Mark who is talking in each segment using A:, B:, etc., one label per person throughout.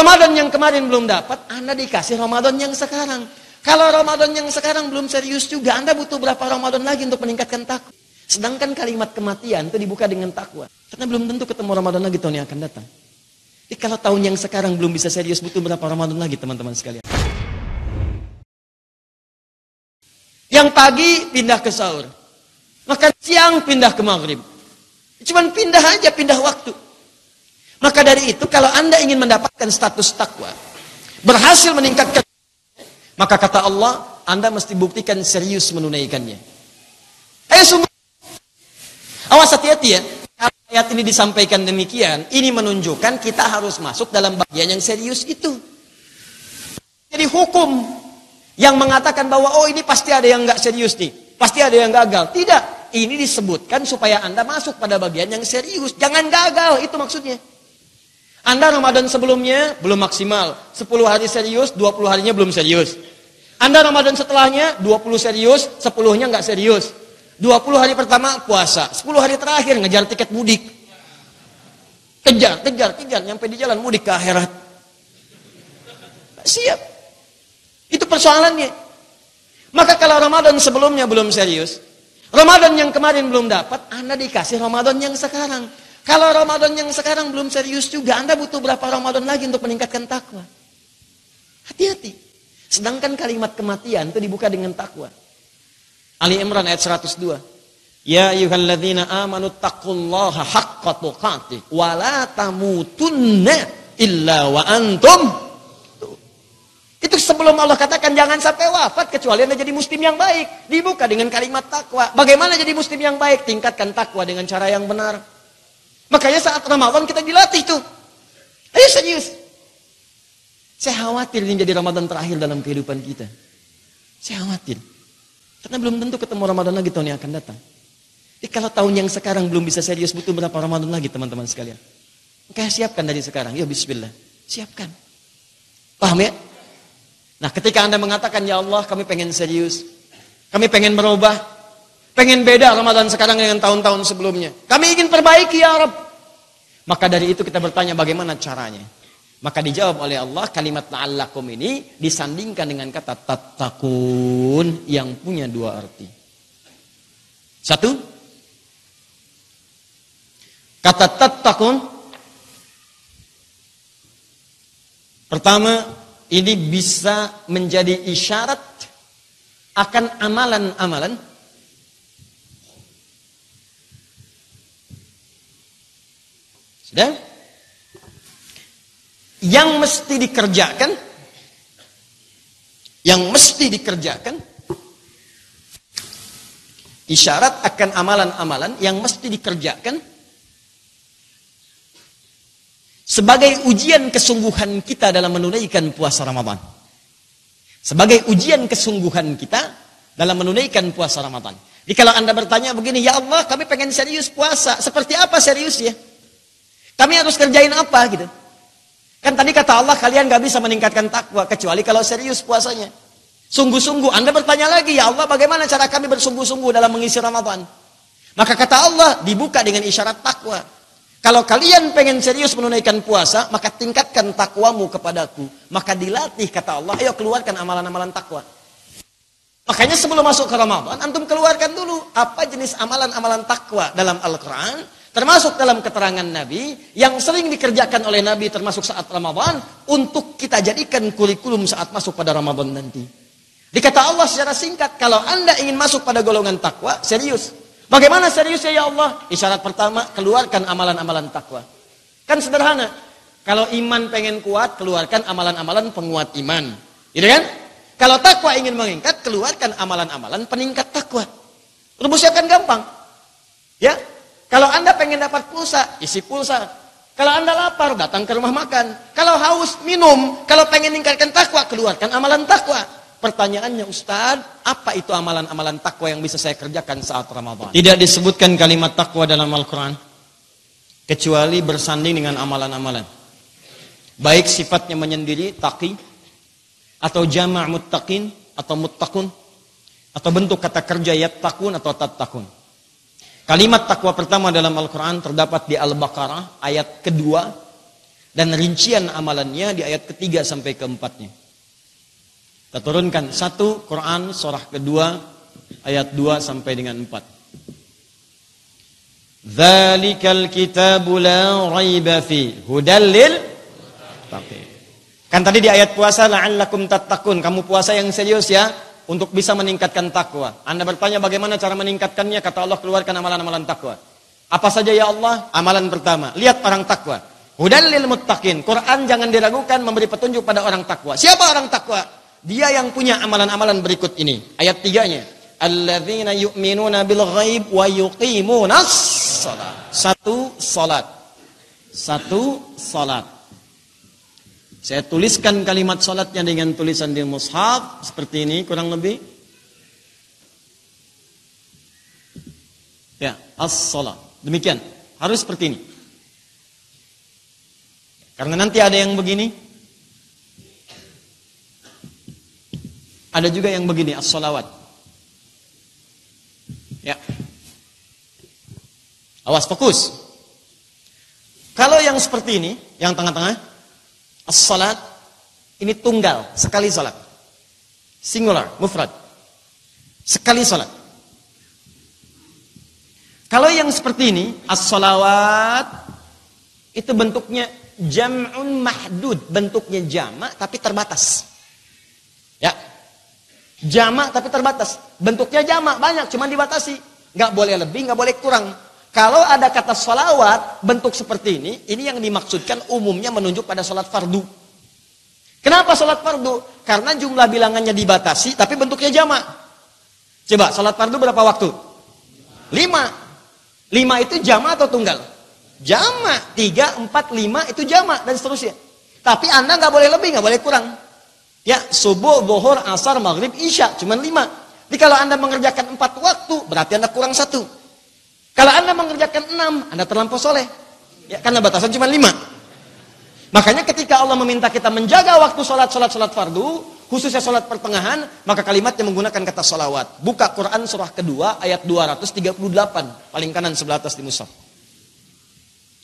A: Ramadan yang kemarin belum dapat, Anda dikasih Ramadan yang sekarang. Kalau Ramadan yang sekarang belum serius juga, Anda butuh berapa Ramadan lagi untuk meningkatkan takwa. Sedangkan kalimat kematian itu dibuka dengan takwa. Karena belum tentu ketemu Ramadan lagi tahun yang akan datang. Jadi kalau tahun yang sekarang belum bisa serius, butuh berapa Ramadan lagi teman-teman sekalian. Yang pagi pindah ke sahur. Makan siang pindah ke maghrib. Cuman pindah aja, pindah waktu. Maka dari itu kalau Anda ingin mendapatkan status takwa, berhasil meningkatkan, maka kata Allah, Anda mesti buktikan serius menunaikannya. Ayo sungguh. Awas hati-hati ya. Kalau ayat ini disampaikan demikian, ini menunjukkan kita harus masuk dalam bagian yang serius itu. Jadi hukum yang mengatakan bahwa oh ini pasti ada yang nggak serius nih, pasti ada yang gagal. Tidak, ini disebutkan supaya Anda masuk pada bagian yang serius. Jangan gagal, itu maksudnya. Anda Ramadan sebelumnya belum maksimal, 10 hari serius, 20 harinya belum serius. Anda Ramadan setelahnya 20 serius, 10-nya nggak serius. 20 hari pertama puasa, 10 hari terakhir ngejar tiket mudik. Kejar, nyampe di jalan mudik ke akhirat. Siap. Itu persoalannya. Maka kalau Ramadan sebelumnya belum serius, Ramadan yang kemarin belum dapat, Anda dikasih Ramadan yang sekarang. Kalau Ramadan yang sekarang belum serius juga, Anda butuh berapa Ramadan lagi untuk meningkatkan takwa. Hati-hati. Sedangkan kalimat kematian itu dibuka dengan takwa. Ali Imran ayat 102. Ya ayyuhalladzina amanu taqullaha haqqa tuqatih wa la tamutunna illa wa antum. Itu sebelum Allah katakan jangan sampai wafat kecuali Anda jadi muslim yang baik. Dibuka dengan kalimat takwa. Bagaimana jadi muslim yang baik? Tingkatkan takwa dengan cara yang benar. Makanya saat Ramadan kita dilatih tuh. Ayo serius. Saya khawatir ini jadi Ramadan terakhir dalam kehidupan kita. Saya khawatir. Karena belum tentu ketemu Ramadan lagi tahun yang akan datang. Jadi kalau tahun yang sekarang belum bisa serius, butuh berapa Ramadan lagi teman-teman sekalian. Makanya siapkan dari sekarang. Ya bismillah. Siapkan. Paham ya? Nah ketika Anda mengatakan, ya Allah kami pengen serius. Kami pengen merubah. Pengen beda Ramadan sekarang dengan tahun-tahun sebelumnya. Kami ingin perbaiki ya Rabb. Maka dari itu kita bertanya bagaimana caranya. Maka dijawab oleh Allah kalimat la'allakum ini disandingkan dengan kata tattaqun yang punya dua arti. Satu. Kata tattaqun. Pertama, ini bisa menjadi isyarat akan amalan-amalan dan yang mesti dikerjakan, isyarat akan amalan-amalan yang mesti dikerjakan sebagai ujian kesungguhan kita dalam menunaikan puasa Ramadan. Sebagai ujian kesungguhan kita dalam menunaikan puasa Ramadan. Jadi kalau Anda bertanya begini, ya Allah kami pengen serius puasa, seperti apa seriusnya? Kami harus kerjain apa gitu? Kan tadi kata Allah kalian gak bisa meningkatkan takwa kecuali kalau serius puasanya. Sungguh-sungguh. Anda bertanya lagi, ya Allah bagaimana cara kami bersungguh-sungguh dalam mengisi Ramadan? Maka kata Allah dibuka dengan isyarat takwa. Kalau kalian pengen serius menunaikan puasa, maka tingkatkan takwamu kepadaku. Maka dilatih kata Allah, ayo keluarkan amalan-amalan takwa. Makanya sebelum masuk ke Ramadan, antum keluarkan dulu apa jenis amalan-amalan takwa dalam Al-Quran. Termasuk dalam keterangan Nabi yang sering dikerjakan oleh Nabi termasuk saat Ramadan untuk kita jadikan kurikulum saat masuk pada Ramadan nanti. Dikata Allah secara singkat, kalau Anda ingin masuk pada golongan takwa, serius. Bagaimana seriusnya ya Allah? Isyarat pertama, keluarkan amalan-amalan takwa. Kan sederhana. Kalau iman pengen kuat, keluarkan amalan-amalan penguat iman. Gitu kan? Kalau takwa ingin meningkat, keluarkan amalan-amalan peningkat takwa. Rumusnya kan gampang. Ya? Kalau Anda pengen dapat pulsa, isi pulsa. Kalau Anda lapar, datang ke rumah makan. Kalau haus, minum. Kalau pengen meningkatkan takwa, keluarkan amalan takwa. Pertanyaannya, Ustaz, apa itu amalan-amalan takwa yang bisa saya kerjakan saat Ramadan? Tidak disebutkan kalimat takwa dalam Al-Quran. Kecuali bersanding dengan amalan-amalan. Baik sifatnya menyendiri, taqi. Atau jama' muttaqin, atau muttaqun. Atau bentuk kata kerja yattaqun atau tattaqun. Kalimat takwa pertama dalam Al-Quran terdapat di Al-Baqarah ayat kedua Dan rincian amalannya di ayat ketiga sampai keempatnya. Kita turunkan 1 Quran surah kedua ayat 2 sampai dengan 4. Dzalikal kitabu la raiba fi hudal lil muttaqin. Kan tadi di ayat puasa la'allakum tattaqun, kamu puasa yang serius ya untuk bisa meningkatkan takwa. Anda bertanya bagaimana cara meningkatkannya? Kata Allah, keluarkan amalan-amalan takwa. Apa saja ya Allah? Amalan pertama, lihat orang takwa. Hudal lil muttaqin. Quran jangan diragukan memberi petunjuk pada orang takwa. Siapa orang takwa? Dia yang punya amalan-amalan berikut ini. Ayat 3-nya. Alladzina yu'minuna bil ghaib wa yuqimunas shalah. 1 salat. 1 salat. Saya tuliskan kalimat salatnya dengan tulisan di mushaf seperti ini kurang lebih. Ya, as-salat. Demikian. Harus seperti ini. Karena nanti ada yang begini. Ada juga yang begini, as-salawat. Ya. Awas, fokus. Kalau yang seperti ini, yang tengah-tengah, as-salat, ini tunggal, sekali salat. Singular, mufrad. Sekali salat. Kalau yang seperti ini, as-salawat, itu bentuknya jam'un mahdud, bentuknya jamak tapi terbatas. Ya. Jamak tapi terbatas. Bentuknya jamak banyak, cuma dibatasi. Nggak boleh lebih, nggak boleh kurang. Kalau ada kata salawat, bentuk seperti ini yang dimaksudkan umumnya menunjuk pada salat fardu. Kenapa salat fardu? Karena jumlah bilangannya dibatasi, tapi bentuknya jamak. Coba, salat fardu berapa waktu? 5. 5 itu jamak atau tunggal? Jamak. 3, 4, 5 itu jamak, dan seterusnya. Tapi Anda nggak boleh lebih, nggak boleh kurang. Ya, subuh, zuhur, asar, maghrib, isya, cuma 5. Jadi kalau Anda mengerjakan 4 waktu, berarti Anda kurang 1. Kalau Anda mengerjakan 6, Anda terlampau soleh. Ya, karena batasan cuma 5. Makanya ketika Allah meminta kita menjaga waktu salat fardu, khususnya salat pertengahan, maka kalimatnya menggunakan kata salawat. Buka Quran surah kedua ayat 238, paling kanan sebelah atas di mushaf.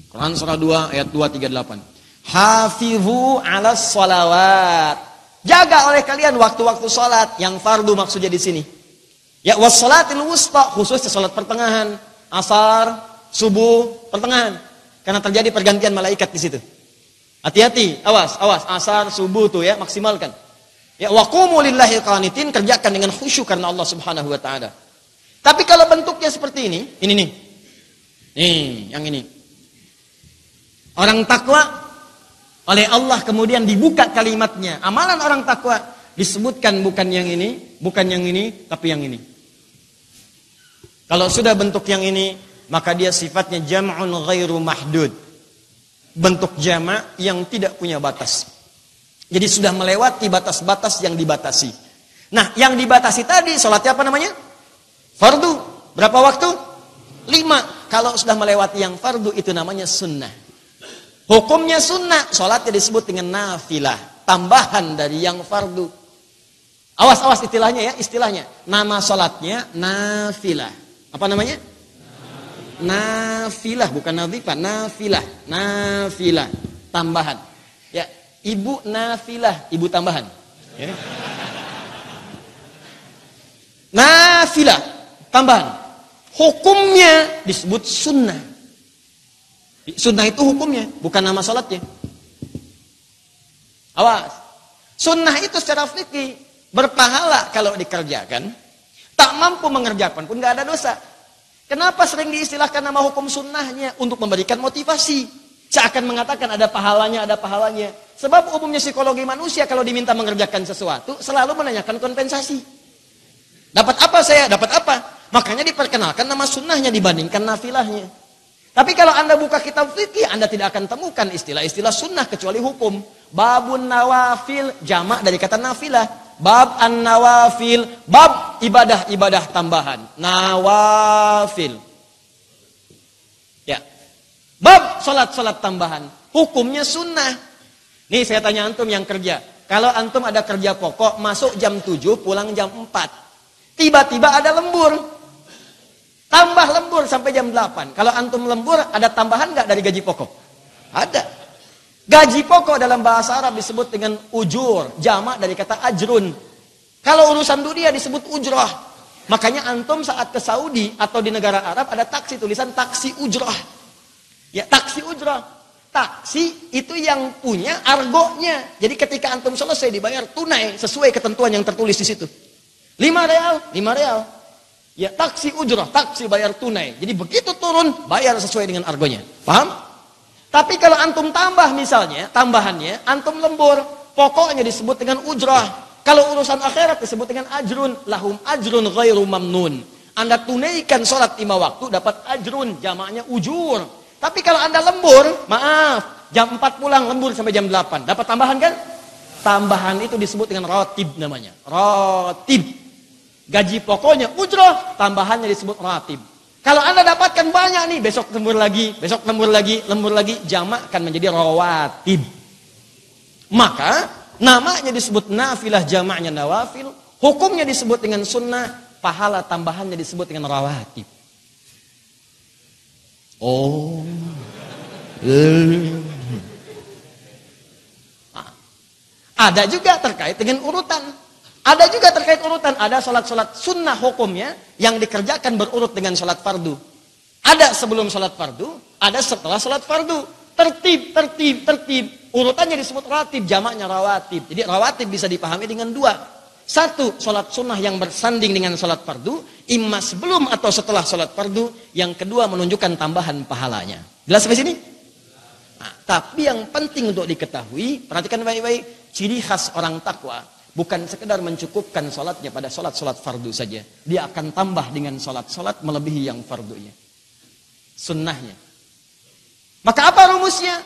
A: Quran surah 2 ayat 238. Hafizu 'alas salawat. Jaga oleh kalian waktu-waktu salat yang fardu maksudnya di sini. Ya, wassalatil wusta, khususnya salat pertengahan, asar, subuh, pertengahan. Karena terjadi pergantian malaikat di situ. Hati-hati, awas, asar, subuh tuh ya, maksimalkan. Ya, waqumu lillahi qanitin, kerjakan dengan khusyuk karena Allah Subhanahu wa taala. Tapi kalau bentuknya seperti ini nih. Nih, yang ini. Orang takwa oleh Allah kemudian dibuka kalimatnya. Amalan orang takwa disebutkan bukan yang ini, tapi yang ini. Kalau sudah bentuk yang ini, maka dia sifatnya jam'un ghairu mahdud. Bentuk jamak yang tidak punya batas. Jadi sudah melewati batas-batas yang dibatasi. Nah, yang dibatasi tadi, salatnya apa namanya? Fardu. Berapa waktu? 5. Kalau sudah melewati yang fardu, itu namanya sunnah. Hukumnya sunnah, sholatnya disebut dengan nafilah, tambahan dari yang fardu. Awas istilahnya ya, Nama sholatnya nafilah. Apa namanya? Nafilah, bukan nadhifah, nafilah, tambahan. Ya, ibu nafilah, ibu tambahan. Ya. Nafilah, tambahan. Hukumnya disebut sunnah. Sunnah itu hukumnya, bukan nama salatnya. Awas. Sunnah itu secara fikih berpahala kalau dikerjakan. Tak mampu mengerjakan pun nggak ada dosa. Kenapa sering diistilahkan nama hukum sunnahnya? Untuk memberikan motivasi. Seakan mengatakan ada pahalanya. Sebab umumnya psikologi manusia kalau diminta mengerjakan sesuatu selalu menanyakan kompensasi. Dapat apa saya? Dapat apa? Makanya diperkenalkan nama sunnahnya dibandingkan nafilahnya. Tapi kalau Anda buka kitab fikih, Anda tidak akan temukan istilah-istilah sunnah kecuali hukum. Babun nawafil, jamak dari kata nafilah. Bab an-nawafil, bab ibadah-ibadah tambahan. Nawafil. Ya. Bab salat-salat tambahan. Hukumnya sunnah. Nih saya tanya antum yang kerja. Kalau antum ada kerja pokok, masuk jam 7, pulang jam 4. Tiba-tiba ada lembur. Tambah lembur sampai jam 8. Kalau antum lembur, ada tambahan nggak dari gaji pokok? Ada. Gaji pokok dalam bahasa Arab disebut dengan ujur, jamak dari kata ajrun. Kalau urusan dunia disebut ujrah. Makanya antum saat ke Saudi atau di negara Arab ada taksi, tulisan taksi ujrah. Ya, taksi ujrah. Taksi itu yang punya argonya. Jadi ketika antum selesai dibayar tunai sesuai ketentuan yang tertulis di situ. 5 real, 5 real. Ya, taksi ujrah, taksi bayar tunai. Jadi begitu turun, bayar sesuai dengan argonya. Paham? Tapi kalau antum tambah misalnya, tambahannya, antum lembur, pokoknya disebut dengan ujrah. Kalau urusan akhirat disebut dengan ajrun, lahum ajrun ghairu mamnun. Anda tunaikan sholat 5 waktu, dapat ajrun, jamaknya ujur. Tapi kalau Anda lembur, maaf, jam 4 pulang, lembur sampai jam 8. Dapat tambahan kan? Tambahan itu disebut dengan ratib namanya. Ratib. Gaji pokoknya ujrah, tambahannya disebut ratib. Kalau Anda dapatkan banyak nih, besok lembur lagi, lembur lagi, jamak akan menjadi rawatib. Maka namanya disebut nafilah, jamaknya nawafil, hukumnya disebut dengan sunnah, pahala tambahannya disebut dengan rawatib. Oh. Ada juga terkait dengan urutan. Ada sholat-sholat sunnah hukumnya yang dikerjakan berurut dengan sholat fardu. Ada sebelum sholat fardu, ada setelah sholat fardu. Tertib. Urutannya disebut ratib, jamaknya rawatib. Jadi rawatib bisa dipahami dengan 2. 1, sholat sunnah yang bersanding dengan sholat fardu, imma sebelum atau setelah sholat fardu. Yang kedua, menunjukkan tambahan pahalanya. Jelas sampai sini? Nah, tapi yang penting untuk diketahui, perhatikan baik-baik, ciri khas orang takwa. Bukan sekedar mencukupkan sholatnya pada sholat-sholat fardu saja. Dia akan tambah dengan sholat-sholat melebihi yang fardunya. Sunnahnya. Maka apa rumusnya?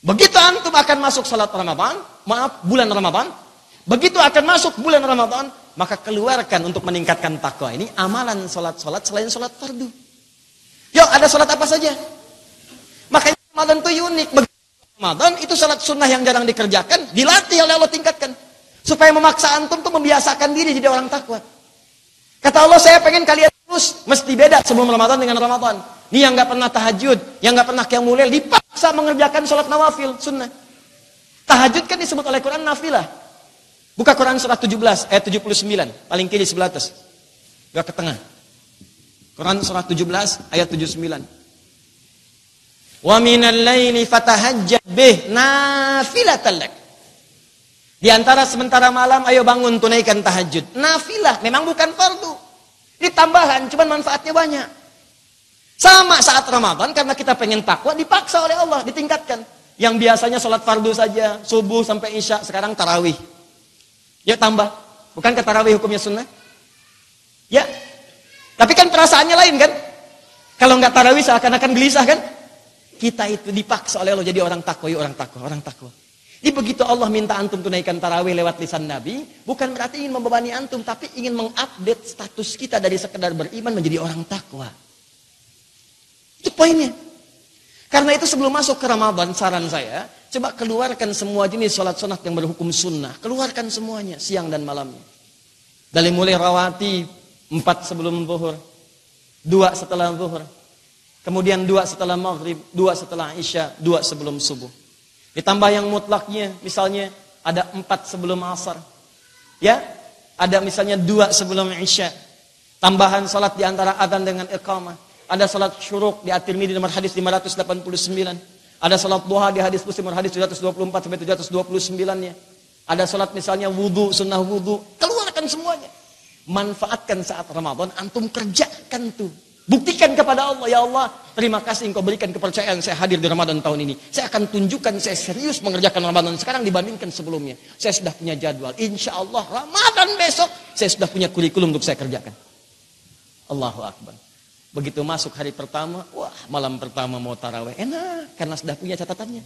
A: Begitu antum akan masuk sholat Ramadan, bulan Ramadan. Begitu akan masuk bulan Ramadan, maka keluarkan untuk meningkatkan takwa ini amalan sholat-sholat selain sholat fardu. Yuk, ada sholat apa saja? Makanya Ramadan itu unik. Begitu Ramadan itu sholat sunnah yang jarang dikerjakan, dilatih oleh Allah, tingkatkan. Supaya memaksa antum tuh membiasakan diri jadi orang takwa. Kata Allah, saya pengen kalian terus mesti beda sebelum Ramadan dengan Ramadan. Ini yang nggak pernah tahajud, yang nggak pernah qiyamul lail, dipaksa mengerjakan sholat nawafil, sunnah. Tahajud kan disebut oleh Quran nafilah. Buka Quran surah 17 ayat 79, paling kiri sebelah atas. Gak ke tengah. Quran surah 17 ayat 79. Wa minal laili fatahajjad bih nafilatan lak. Di antara sementara malam, ayo bangun tunaikan tahajud. Nafilah, memang bukan fardu. Ini tambahan, cuman manfaatnya banyak. Sama saat Ramadan, karena kita pengen takwa, dipaksa oleh Allah, ditingkatkan. Yang biasanya sholat fardu saja, subuh sampai isya, sekarang tarawih. Ya tambah. Bukankah tarawih hukumnya sunnah? Ya. Tapi kan perasaannya lain kan? Kalau nggak tarawih seakan-akan gelisah kan? Kita itu dipaksa oleh Allah jadi orang takwa, orang takwa. Jadi begitu Allah minta antum tunaikan tarawih lewat lisan Nabi, bukan berarti ingin membebani antum, tapi ingin mengupdate status kita dari sekedar beriman menjadi orang takwa. Itu poinnya. Karena itu sebelum masuk ke Ramadan, saran saya, coba keluarkan semua jenis sholat sunat yang berhukum sunnah. Keluarkan semuanya, siang dan malamnya. Dari mulai rawatib, 4 sebelum zuhur, 2 setelah zuhur, kemudian 2 setelah maghrib, 2 setelah isya, 2 sebelum subuh. Ditambah yang mutlaknya, misalnya ada 4 sebelum asar. Ya, ada misalnya 2 sebelum isya. Tambahan salat di antara adzan dengan iqamah. Ada salat syuruk di At-Tirmidzi nomor hadis 589. Ada salat duha di hadis Muslim nomor hadis 724 sampai 729-nya. Ada salat misalnya wudu, sunnah wudu. Keluarkan semuanya. Manfaatkan saat Ramadan, antum kerjakan tuh. Buktikan kepada Allah, ya Allah, terima kasih engkau berikan kepercayaan saya hadir di Ramadan tahun ini. Saya akan tunjukkan saya serius mengerjakan Ramadan sekarang dibandingkan sebelumnya. Saya sudah punya jadwal. Insya Allah Ramadan besok saya sudah punya kurikulum untuk saya kerjakan. Allahu Akbar. Begitu masuk hari pertama, wah malam pertama mau taraweh, enak karena sudah punya catatannya.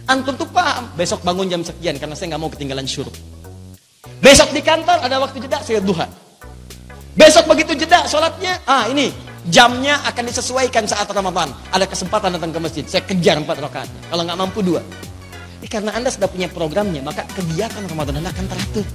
A: Antum tuh paham, besok bangun jam sekian karena saya nggak mau ketinggalan syuruk. Besok di kantor ada waktu jeda, saya duha. Besok begitu jeda sholatnya, ini jamnya akan disesuaikan saat Ramadan. Ada kesempatan datang ke masjid, saya kejar 4 rakaatnya. Kalau nggak mampu 2. Karena Anda sudah punya programnya, maka kegiatan Ramadan Anda akan teratur.